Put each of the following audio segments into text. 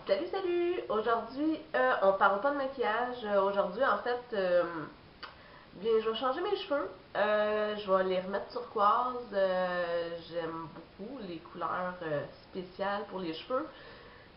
Salut, salut! Aujourd'hui, on parle pas de maquillage. Aujourd'hui, en fait, bien, je vais changer mes cheveux. Je vais les remettre turquoise. J'aime beaucoup les couleurs spéciales pour les cheveux.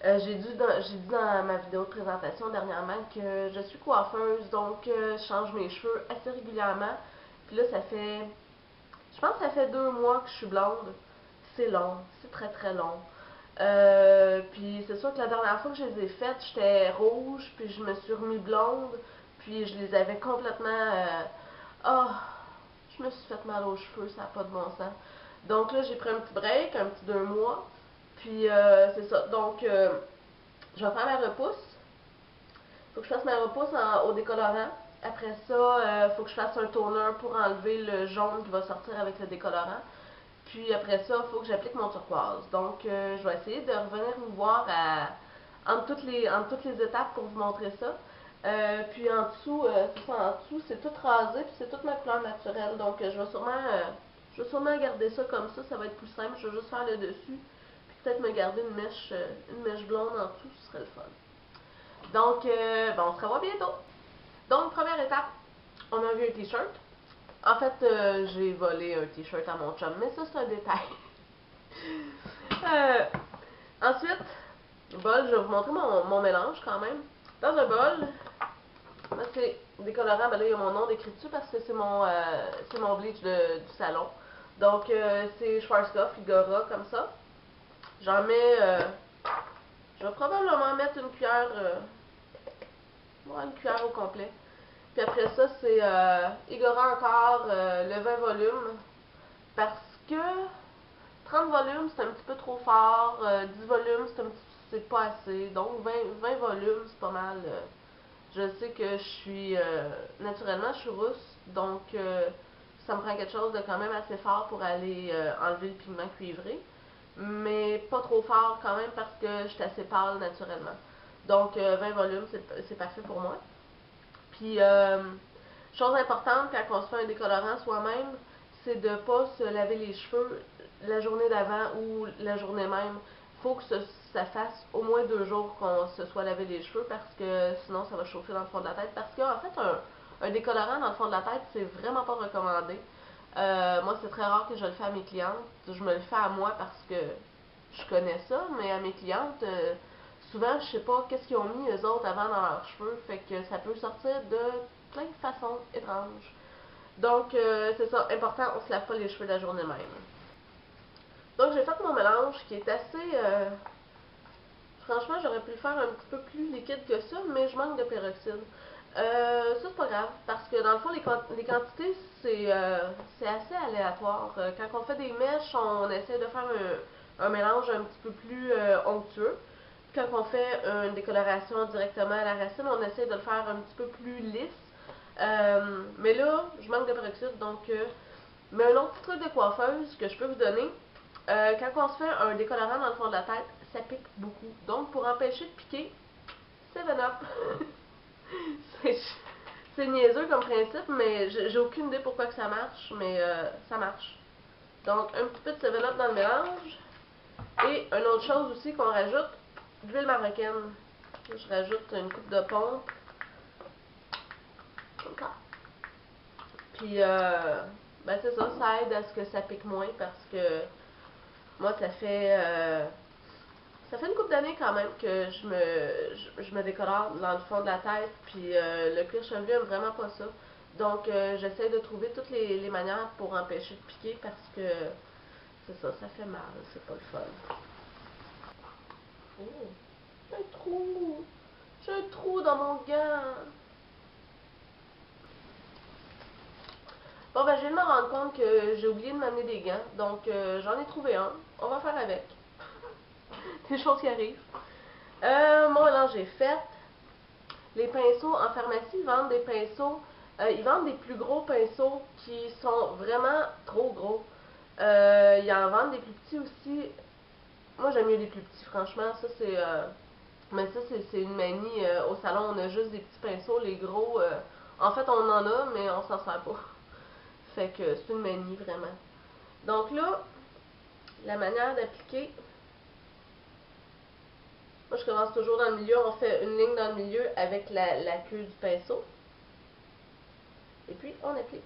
J'ai dit dans ma vidéo de présentation dernièrement que je suis coiffeuse, donc je change mes cheveux assez régulièrement. Puis là, je pense que ça fait 2 mois que je suis blonde. C'est long, c'est très très long. Puis c'est sûr que la dernière fois que je les ai faites, j'étais rouge, puis je me suis remis blonde, puis je les avais complètement... Oh, je me suis fait mal aux cheveux, ça n'a pas de bon sens. Donc là, j'ai pris un petit break, un petit 2 mois, puis c'est ça. Donc, je vais faire ma repousse. Faut que je fasse ma repousse au décolorant. Après ça, faut que je fasse un toner pour enlever le jaune qui va sortir avec le décolorant. Puis après ça, il faut que j'applique mon turquoise. Donc, je vais essayer de revenir vous voir entre toutes les étapes pour vous montrer ça. Puis en dessous, c'est ça, en dessous, c'est tout rasé, puis c'est toute ma couleur naturelle. Donc, je vais sûrement garder ça comme ça va être plus simple. Je vais juste faire le dessus, puis peut-être me garder une mèche blonde en dessous, ce serait le fun. Donc, bon, on se revoit bientôt. Donc, première étape, on a vu un t-shirt. En fait, j'ai volé un t-shirt à mon chum, mais ça, c'est un détail. Euh, ensuite, bol, je vais vous montrer mon mélange quand même. Dans un bol, là, c'est décolorant, ben là, il y a mon nom décrit dessus parce que c'est mon bleach du salon. Donc, c'est Schwarzkopf, Igora, comme ça. J'en mets, je vais probablement mettre une cuillère au complet. Puis après ça, c'est Igora encore, le 20 volumes. Parce que 30 volumes, c'est un petit peu trop fort. 10 volumes, c'est pas assez. Donc 20 volumes, c'est pas mal. Je sais que naturellement, je suis rousse. Donc, ça me prend quelque chose de quand même assez fort pour aller enlever le pigment cuivré. Mais pas trop fort quand même parce que je suis assez pâle naturellement. Donc, 20 volumes, c'est parfait pour moi. Puis, chose importante quand on se fait un décolorant soi-même, c'est de ne pas se laver les cheveux la journée d'avant ou la journée même. Il faut que ça fasse au moins 2 jours qu'on se soit lavé les cheveux parce que sinon ça va chauffer dans le fond de la tête. Parce qu'en fait, un décolorant dans le fond de la tête, c'est vraiment pas recommandé. Moi, c'est très rare que je le fais à mes clientes. Je me le fais à moi parce que je connais ça, mais à mes clientes, souvent, je sais pas qu'est-ce qu'ils ont mis eux autres avant dans leurs cheveux, fait que ça peut sortir de plein de façons étranges. Donc, c'est ça, important, on se lave pas les cheveux la journée même. Donc, j'ai fait mon mélange qui est assez... franchement, j'aurais pu le faire un petit peu plus liquide que ça, mais je manque de peroxyde. Ça, c'est pas grave, parce que dans le fond, les quantités, c'est assez aléatoire. Quand on fait des mèches, on essaie de faire un mélange un petit peu plus onctueux. Quand on fait une décoloration directement à la racine, on essaie de le faire un petit peu plus lisse. Mais là, je manque de peroxyde, donc... mais un autre petit truc de coiffeuse que je peux vous donner, quand on se fait un décolorant dans le fond de la tête, ça pique beaucoup. Donc, pour empêcher de piquer, 7-Up. c'est c'est niaiseux comme principe, mais j'ai aucune idée pourquoi que ça marche, mais ça marche. Donc, un petit peu de 7-Up dans le mélange. Et une autre chose aussi qu'on rajoute, de l'huile marocaine. Je rajoute une coupe de pompe. Comme ça. Puis, ben c'est ça, ça aide à ce que ça pique moins parce que moi, ça fait une couple d'années quand même que je me décolore dans le fond de la tête, puis le cuir chevelu aime vraiment pas ça. Donc, j'essaie de trouver toutes les manières pour empêcher de piquer parce que c'est ça fait mal, c'est pas le fun. Oh, j'ai un trou! J'ai un trou dans mon gant! Bon, ben, je viens de me rendre compte que j'ai oublié de m'amener des gants, donc j'en ai trouvé un. On va faire avec. Des choses qui arrivent. Mon mélange est fait. Les pinceaux, en pharmacie, ils vendent des pinceaux. Ils vendent des plus gros pinceaux qui sont vraiment trop gros. Ils en vendent des plus petits aussi. Moi, j'aime mieux les plus petits, franchement. Ça, c'est. Mais ça, c'est une manie. Au salon, on a juste des petits pinceaux. Les gros, en fait, on en a, mais on s'en sert pas. Fait que c'est une manie, vraiment. Donc là, la manière d'appliquer, Moi, je commence toujours dans le milieu. On fait une ligne dans le milieu avec la queue du pinceau. Et puis, on applique.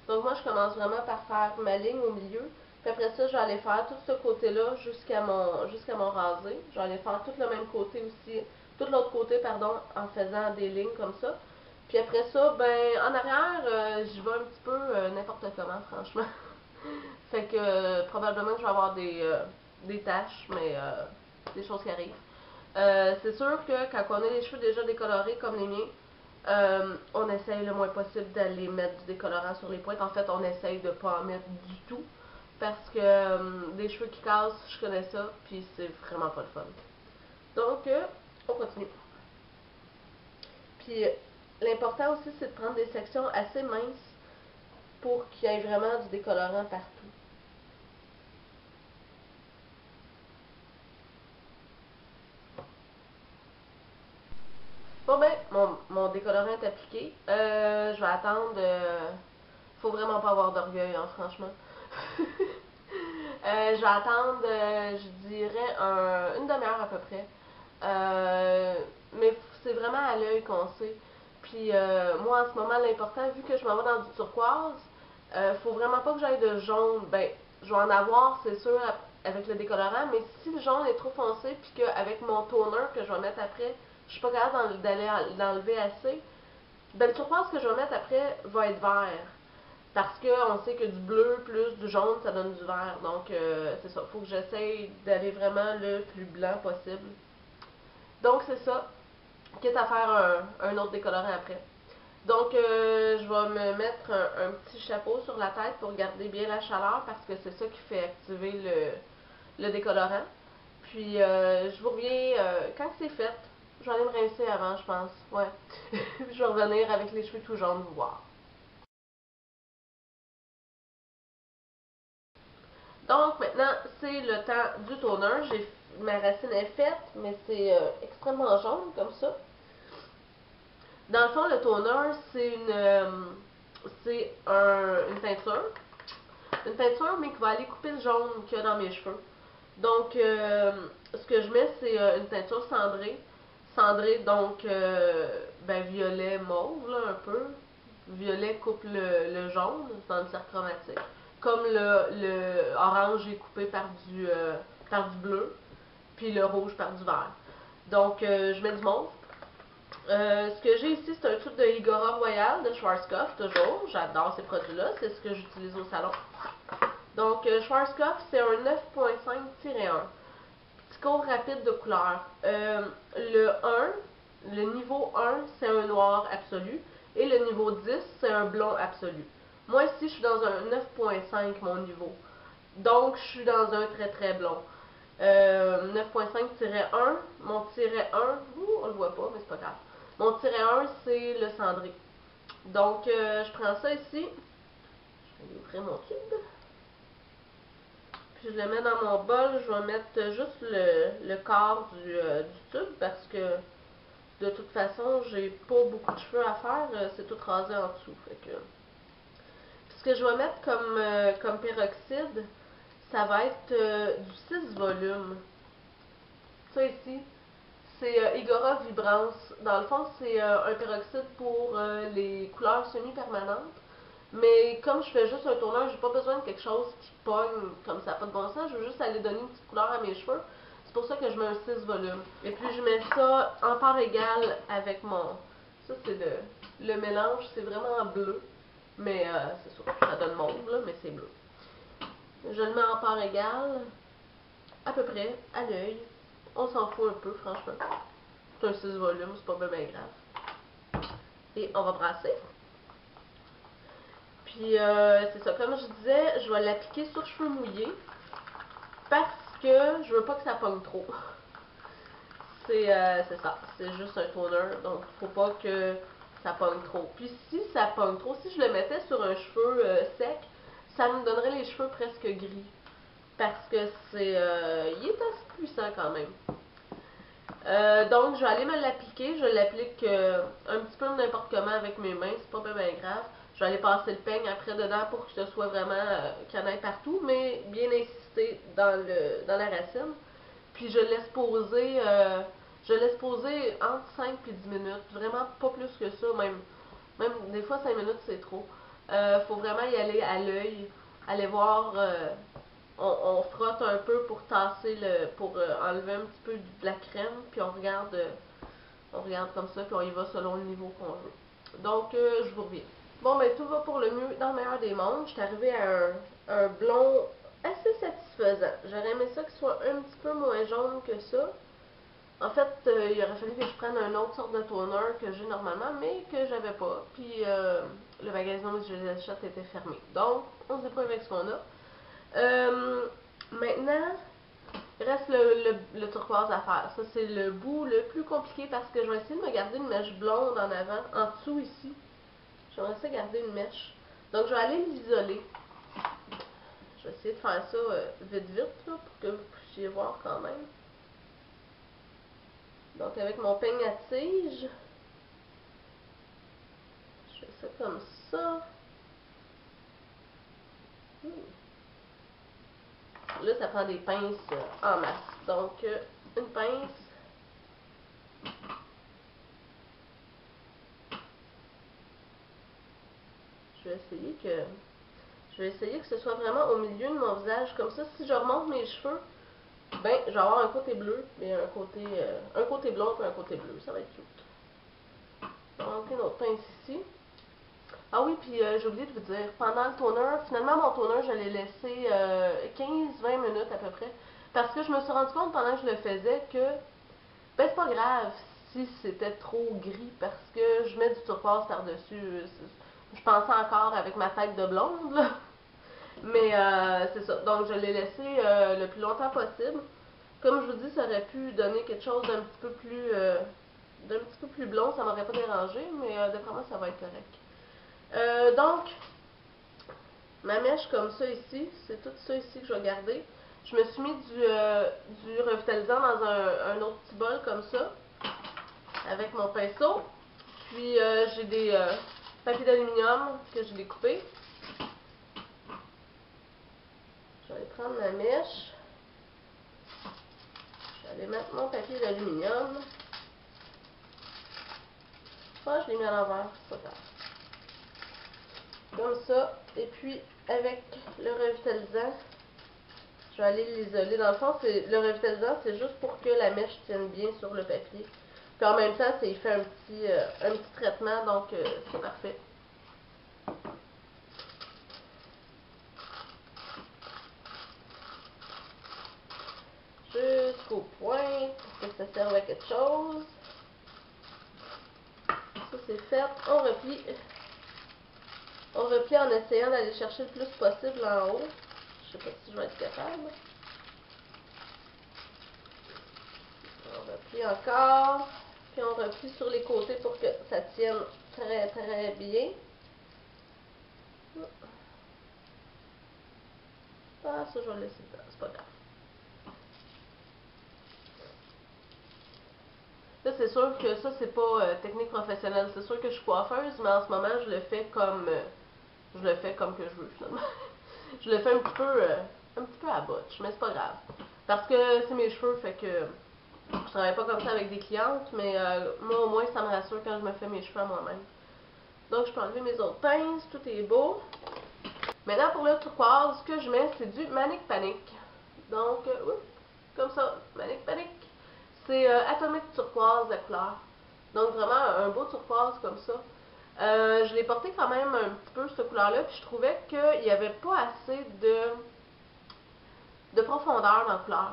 Donc moi, je commence vraiment par faire ma ligne au milieu. Puis après ça, je vais aller faire tout ce côté-là jusqu'à mon rasé. Je vais aller faire tout le même côté aussi, tout l'autre côté, pardon, en faisant des lignes comme ça. Puis après ça, ben, en arrière, j'y vais un petit peu n'importe comment, franchement. Fait que probablement que je vais avoir des taches, mais des choses qui arrivent. C'est sûr que quand on a les cheveux déjà décolorés comme les miens, on essaye le moins possible d'aller mettre du décolorant sur les pointes. En fait, on essaye de ne pas en mettre du tout. Parce que des cheveux qui cassent, je connais ça, puis c'est vraiment pas le fun. Donc, on continue. Puis, l'important aussi, c'est de prendre des sections assez minces pour qu'il y ait vraiment du décolorant partout. Bon ben, mon décolorant est appliqué. Je vais attendre. Faut vraiment pas avoir d'orgueil, hein, franchement. Je vais attendre, je dirais, une demi-heure à peu près. Mais c'est vraiment à l'œil qu'on sait. Puis moi, en ce moment, l'important, vu que je m'en vais dans du turquoise, faut vraiment pas que j'aille de jaune. Ben, je vais en avoir, c'est sûr, avec le décolorant, mais si le jaune est trop foncé, puis qu'avec mon toner que je vais mettre après, je suis pas capable d'aller l'enlever assez, ben le turquoise que je vais mettre après va être vert. Parce qu'on sait que du bleu plus du jaune, ça donne du vert. Donc, c'est ça. Il faut que j'essaye d'aller vraiment le plus blanc possible. Donc, c'est ça. Quitte à faire un autre décolorant après. Donc, je vais me mettre un petit chapeau sur la tête pour garder bien la chaleur parce que c'est ça qui fait activer le décolorant. Puis, je vous reviens quand c'est fait. Je vais aller me rincer avant, je pense. Ouais. Je vais revenir avec les cheveux tout jaunes, vous voir. Donc maintenant, c'est le temps du toner. Ma racine est faite, mais c'est extrêmement jaune comme ça. Dans le fond, le toner, une teinture. Une teinture, mais qui va aller couper le jaune qu'il y a dans mes cheveux. Donc, ce que je mets, c'est une teinture cendrée. Cendrée, donc, ben, violet mauve, là, un peu. Violet coupe le jaune dans le cercle chromatique. Comme le orange est coupé par du bleu, puis le rouge par du vert. Donc, je mets du mauve. Ce que j'ai ici, c'est un tube de Igora Royal de Schwarzkopf, toujours. J'adore ces produits-là, c'est ce que j'utilise au salon. Donc, Schwarzkopf, c'est un 9.5-1. Petit cours rapide de couleurs. Le niveau 1, c'est un noir absolu. Et le niveau 10, c'est un blond absolu. Moi, ici, je suis dans un 9.5, mon niveau. Donc, je suis dans un très très blond. 9.5-1, mon tiret 1, on le voit pas, mais c'est pas grave. Mon tiret 1, c'est le cendré. Donc, je prends ça ici. Je vais ouvrir mon tube. Puis je le mets dans mon bol. Je vais mettre juste le quart du tube parce que de toute façon, j'ai pas beaucoup de cheveux à faire. C'est tout rasé en dessous. Fait que... Puis ce que je vais mettre comme peroxyde, ça va être du 6 volumes. Ça ici, c'est Igora Vibrance. Dans le fond, c'est un peroxyde pour les couleurs semi-permanentes. Mais comme je fais juste un tourneur, j'ai pas besoin de quelque chose qui pogne comme ça, pas de bon sens. Je veux juste aller donner une petite couleur à mes cheveux. C'est pour ça que je mets un 6 volumes. Et puis je mets ça en part égale avec mon... Ça c'est le mélange, c'est vraiment bleu. Mais c'est sûr, ça donne mauve là, mais c'est bleu. Je le mets en part égale, à peu près, à l'œil. On s'en fout un peu, franchement. C'est un 6 volumes, c'est pas bien grave. Et on va brasser. Puis c'est ça, comme je disais, je vais l'appliquer sur cheveux mouillés parce que je veux pas que ça pogne trop. C'est ça, c'est juste un toner, donc faut pas que ça pogne trop. Puis si ça pogne trop, si je le mettais sur un cheveu sec, ça me donnerait les cheveux presque gris. Parce que il est assez puissant quand même. Donc, je vais aller me l'appliquer. Je l'applique un petit peu n'importe comment avec mes mains, c'est pas bien grave. Je vais aller passer le peigne après dedans pour que ce soit vraiment qu'il y en ait partout, mais bien insister dans la racine. Puis je laisse poser entre 5 et 10 minutes, vraiment pas plus que ça, même des fois 5 minutes c'est trop. Faut vraiment y aller à l'œil, aller voir, on frotte un peu pour tasser pour enlever un petit peu de la crème, puis on regarde comme ça, puis on y va selon le niveau qu'on veut. Donc, je vous reviens. Bon, ben tout va pour le mieux dans le meilleur des mondes. Je suis arrivée à un blond assez satisfaisant. J'aurais aimé ça qu'il soit un petit peu moins jaune que ça. En fait, il aurait fallu que je prenne une autre sorte de toner que j'ai normalement, mais que j'avais pas. Puis le magasin où je les achète était fermé. Donc, on se débrouille avec ce qu'on a. Maintenant, il reste le turquoise à faire. Ça, c'est le bout le plus compliqué parce que je vais essayer de me garder une mèche blonde en avant, en dessous ici. J'aimerais ça garder une mèche. Donc, je vais aller l'isoler. Je vais essayer de faire ça vite là, pour que vous puissiez voir quand même. Donc, avec mon peigne à tige, je fais ça comme ça. Là, ça prend des pinces en masse. Donc, une pince. Je vais essayer que ce soit vraiment au milieu de mon visage. Comme ça, si je remonte mes cheveux, ben, je vais avoir un côté bleu, mais un côté blond et un côté bleu. Ça va être cute. Donc, une autre pince ici. Ah oui, puis j'ai oublié de vous dire, pendant le toner, finalement mon toner, je l'ai laissé 15-20 minutes à peu près. Parce que je me suis rendu compte pendant que je le faisais que, ben c'est pas grave si c'était trop gris parce que je mets du turquoise par-dessus. Je pensais encore avec ma tête de blonde, là. Mais c'est ça. Donc je l'ai laissé le plus longtemps possible. Comme je vous dis, ça aurait pu donner quelque chose d'un petit peu plus blond, ça m'aurait pas dérangé, mais d'après moi, ça va être correct. Donc, ma mèche comme ça ici, c'est tout ça ici que je vais garder. Je me suis mis du revitalisant dans un autre petit bol comme ça, avec mon pinceau. Puis j'ai des papiers d'aluminium que j'ai découpés. Je vais aller prendre ma mèche. Je vais aller mettre mon papier d'aluminium. Ah, je l'ai mis à l'envers, c'est pas grave. Comme ça. Et puis, avec le revitalisant, je vais aller l'isoler. Dans le fond, le revitalisant, c'est juste pour que la mèche tienne bien sur le papier. Puis en même temps, il fait un petit traitement, donc c'est parfait. Jusqu'au point, pour que ça serve à quelque chose. Ça, c'est fait. On replie. On replie en essayant d'aller chercher le plus possible en haut. Je sais pas si je vais être capable. On replie encore. Puis on replie sur les côtés pour que ça tienne très bien. Ah, ça, je vais le laisser dedans. C'est pas grave. Là, c'est sûr que ça, c'est pas technique professionnelle. C'est sûr que je suis coiffeuse, mais en ce moment, je le fais comme que je veux, finalement. Je le fais un petit peu à botch, mais c'est pas grave. Parce que c'est mes cheveux, fait que je travaille pas comme ça avec des clientes, mais moi, au moins, ça me rassure quand je me fais mes cheveux à moi-même. Donc, je peux enlever mes autres pinces, tout est beau. Maintenant, pour le turquoise, ce que je mets, c'est du Manic Panic. Donc, comme ça, Manic Panic. C'est Atomic Turquoise la couleur. Donc, vraiment, un beau turquoise comme ça. Je l'ai porté quand même un petit peu, cette couleur-là, puis je trouvais qu'il n'y avait pas assez de profondeur dans la couleur.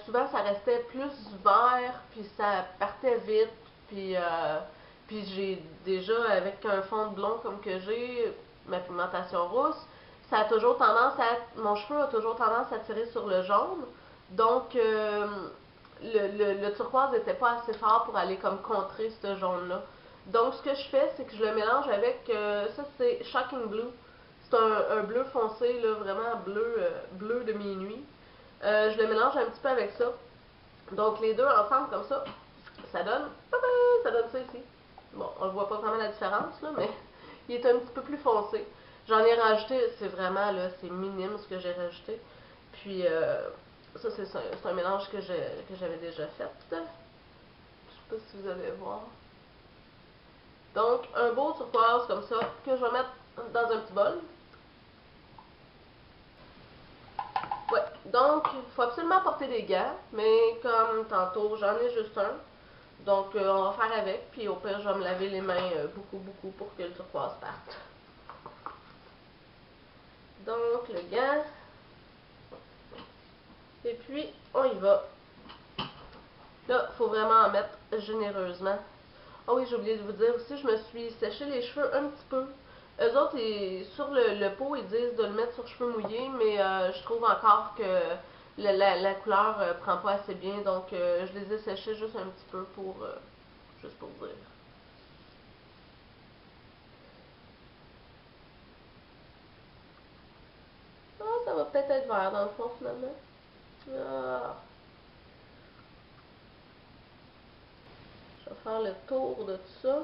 Souvent, ça restait plus vert, puis ça partait vite, puis j'ai déjà, avec un fond de blond comme que j'ai, ma pigmentation rousse, ça a toujours tendance mon cheveu a toujours tendance à tirer sur le jaune, donc le turquoise n'était pas assez fort pour aller comme contrer ce jaune-là. Donc, ce que je fais, c'est que je le mélange avec, ça c'est Shocking Blue. C'est un bleu foncé, là, vraiment bleu de minuit. Je le mélange un petit peu avec ça. Donc les deux ensemble comme ça donne, ça donne ça ici. Bon, on ne voit pas vraiment la différence, là, mais il est un petit peu plus foncé. J'en ai rajouté, c'est vraiment, là, c'est minime ce que j'ai rajouté. Puis, ça, c'est un mélange que j'avais déjà fait. Je sais pas si vous allez voir. Donc, un beau turquoise comme ça, que je vais mettre dans un petit bol. Ouais, donc, il faut absolument porter des gants, mais comme tantôt, j'en ai juste un. Donc, on va faire avec, puis au pire, je vais me laver les mains beaucoup pour que le turquoise parte. Donc, le gant. Et puis, on y va. Là, il faut vraiment en mettre généreusement. Ah oui, j'ai oublié de vous dire aussi, je me suis séché les cheveux un petit peu. Eux autres, sur le pot, ils disent de le mettre sur cheveux mouillés, mais je trouve encore que la couleur prend pas assez bien, donc je les ai séchés juste un petit peu juste pour dire. Ah, ça va peut-être être vert dans le fond finalement. Ah. Je vais faire le tour de tout ça.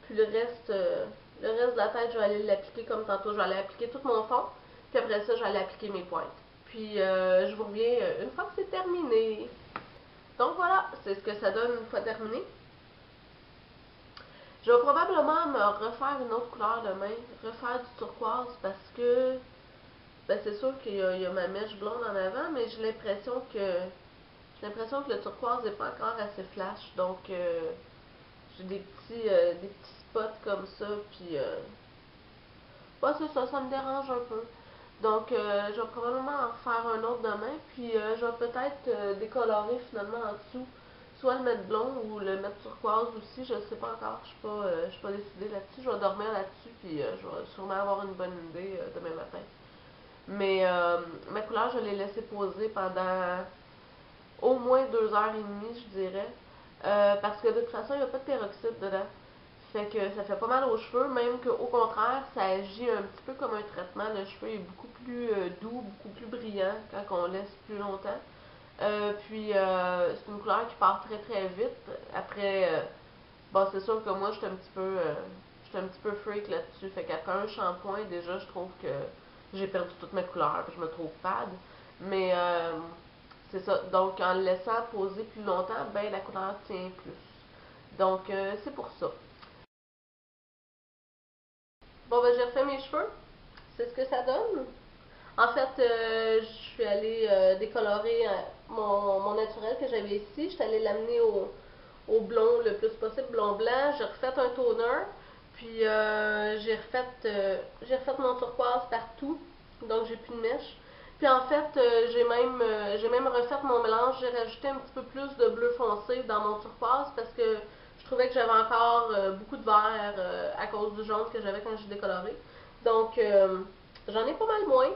Puis le reste de la tête, je vais aller l'appliquer comme tantôt. Je vais aller appliquer tout mon fond. Puis après ça, je vais aller appliquer mes pointes. Puis je vous reviens une fois que c'est terminé. Donc voilà, c'est ce que ça donne une fois terminé. Je vais probablement me refaire une autre couleur demain. Refaire du turquoise parce que ben, c'est sûr qu'il y a ma mèche blonde en avant, mais j'ai l'impression que le turquoise n'est pas encore assez flash. Donc j'ai des petits spots comme ça. Puis ouais, c'est ça, ça me dérange un peu. Donc, je vais probablement en refaire un autre demain, puis je vais peut-être décolorer finalement en dessous, soit le mettre blond ou le mettre turquoise aussi, je sais pas encore, je suis pas décidée là-dessus, je vais dormir là-dessus, puis je vais sûrement avoir une bonne idée demain matin. Mais ma couleur, je l'ai laissée poser pendant au moins 2 heures et demie, je dirais, parce que de toute façon, il n'y a pas de peroxyde dedans. Fait que ça fait pas mal aux cheveux, même qu'au contraire, ça agit un petit peu comme un traitement. Le cheveu est beaucoup plus doux, beaucoup plus brillant quand on laisse plus longtemps. Puis c'est une couleur qui part très vite. Après, bon, c'est sûr que moi, je suis un petit peu freak là-dessus. Fait qu'après un shampoing, déjà, je trouve que j'ai perdu toute ma couleur, puis je me trouve fade. Mais c'est ça. Donc, en le laissant poser plus longtemps, ben la couleur tient plus. Donc, c'est pour ça. Bon, ben, j'ai refait mes cheveux. C'est ce que ça donne. En fait, je suis allée décolorer mon naturel que j'avais ici. Je suis allée l'amener au blond le plus possible, blond-blanc. J'ai refait un toner. Puis j'ai refait mon turquoise partout. Donc j'ai plus de mèche. Puis en fait, j'ai même refait mon mélange. J'ai rajouté un petit peu plus de bleu foncé dans mon turquoise parce que je trouvais que j'avais encore beaucoup de vert à cause du jaune que j'avais quand j'ai décoloré. Donc j'en ai pas mal moins.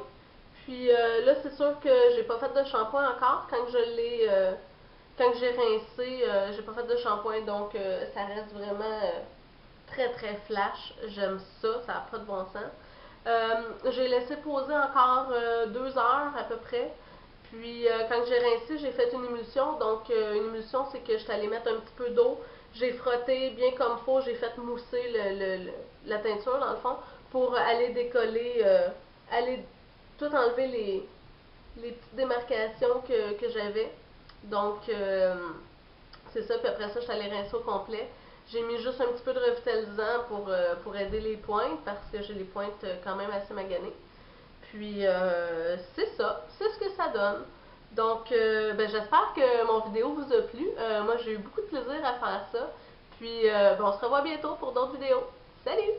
Puis là, c'est sûr que j'ai pas fait de shampoing encore. Quand j'ai rincé, j'ai pas fait de shampoing, donc ça reste vraiment très flash. J'aime ça, ça n'a pas de bon sens. J'ai laissé poser encore 2 heures à peu près. Puis quand j'ai rincé, j'ai fait une émulsion. Donc une émulsion, c'est que je suis allée mettre un petit peu d'eau. J'ai frotté bien comme faut. J'ai fait mousser la teinture dans le fond pour aller décoller, aller tout enlever les petites démarcations que j'avais. Donc c'est ça, puis après ça, je suis allée rincer au complet. J'ai mis juste un petit peu de revitalisant pour aider les pointes, parce que j'ai les pointes quand même assez maganées. Puis, c'est ça, c'est ce que ça donne. Donc, ben, j'espère que mon vidéo vous a plu. Moi, j'ai eu beaucoup de plaisir à faire ça. Puis, ben, on se revoit bientôt pour d'autres vidéos. Salut!